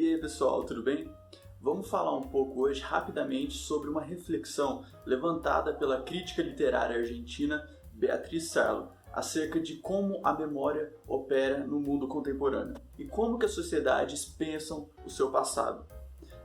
E aí pessoal, tudo bem? Vamos falar um pouco hoje rapidamente sobre uma reflexão levantada pela crítica literária argentina Beatriz Sarlo acerca de como a memória opera no mundo contemporâneo e como que as sociedades pensam o seu passado.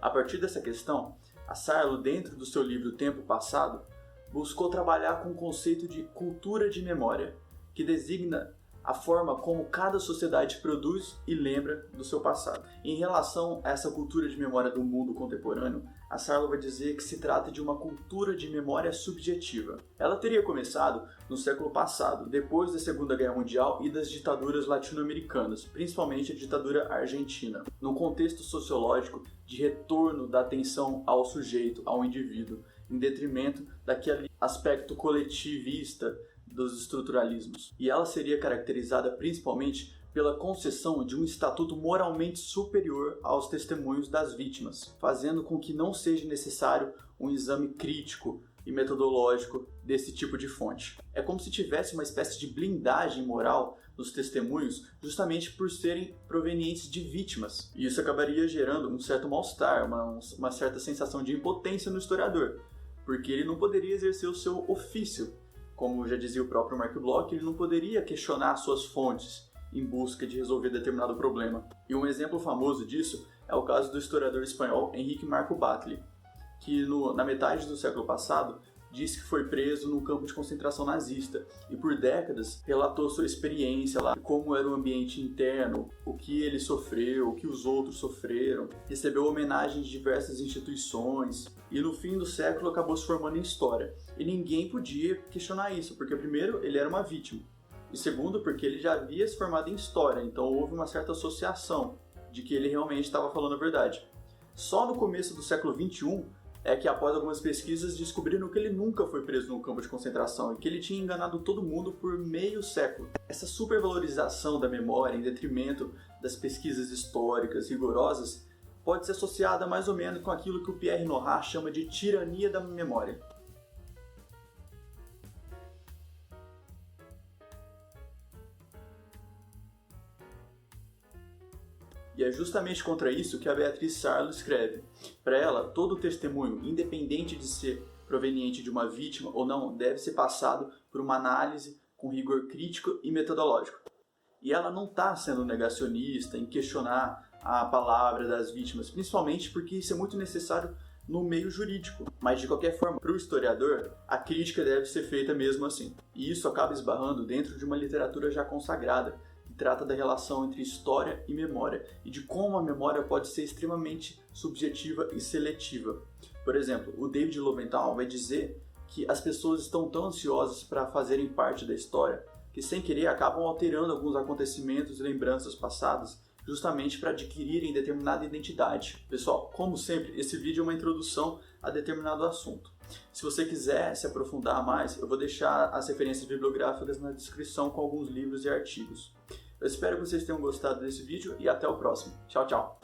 A partir dessa questão, a Sarlo, dentro do seu livro Tempo Passado, buscou trabalhar com o conceito de cultura de memória, que designa a forma como cada sociedade produz e lembra do seu passado. Em relação a essa cultura de memória do mundo contemporâneo, a Sarlo vai dizer que se trata de uma cultura de memória subjetiva. Ela teria começado no século passado, depois da Segunda Guerra Mundial e das ditaduras latino-americanas, principalmente a ditadura argentina, num contexto sociológico de retorno da atenção ao sujeito, ao indivíduo, em detrimento daquele aspecto coletivista dos estruturalismos. E ela seria caracterizada principalmente pela concessão de um estatuto moralmente superior aos testemunhos das vítimas, fazendo com que não seja necessário um exame crítico e metodológico desse tipo de fonte. É como se tivesse uma espécie de blindagem moral dos testemunhos, justamente por serem provenientes de vítimas. E isso acabaria gerando um certo mal-estar, uma certa sensação de impotência no historiador, porque ele não poderia exercer o seu ofício. Como já dizia o próprio Mark Bloch, ele não poderia questionar suas fontes em busca de resolver determinado problema. E um exemplo famoso disso é o caso do historiador espanhol Enrique Marco Batlle, que na metade do século passado disse que foi preso no campo de concentração nazista e por décadas relatou sua experiência lá, como era o ambiente interno, o que ele sofreu, o que os outros sofreram, recebeu homenagens de diversas instituições e no fim do século acabou se formando em história. E ninguém podia questionar isso, porque primeiro ele era uma vítima e segundo porque ele já havia se formado em história, então houve uma certa associação de que ele realmente estava falando a verdade. Só no começo do século XXI é que após algumas pesquisas descobriram que ele nunca foi preso no campo de concentração e que ele tinha enganado todo mundo por meio século. Essa supervalorização da memória em detrimento das pesquisas históricas rigorosas pode ser associada mais ou menos com aquilo que o Pierre Nora chama de tirania da memória. E é justamente contra isso que a Beatriz Sarlo escreve. Para ela, todo testemunho, independente de ser proveniente de uma vítima ou não, deve ser passado por uma análise com rigor crítico e metodológico. E ela não está sendo negacionista em questionar a palavra das vítimas, principalmente porque isso é muito necessário no meio jurídico. Mas, de qualquer forma, para o historiador, a crítica deve ser feita mesmo assim. E isso acaba esbarrando dentro de uma literatura já consagrada, que trata da relação entre história e memória e de como a memória pode ser extremamente subjetiva e seletiva. Por exemplo, o David Lowenthal vai dizer que as pessoas estão tão ansiosas para fazerem parte da história que sem querer acabam alterando alguns acontecimentos e lembranças passadas justamente para adquirirem determinada identidade. Pessoal, como sempre, esse vídeo é uma introdução a determinado assunto. Se você quiser se aprofundar mais, eu vou deixar as referências bibliográficas na descrição com alguns livros e artigos. Eu espero que vocês tenham gostado desse vídeo e até o próximo. Tchau, tchau!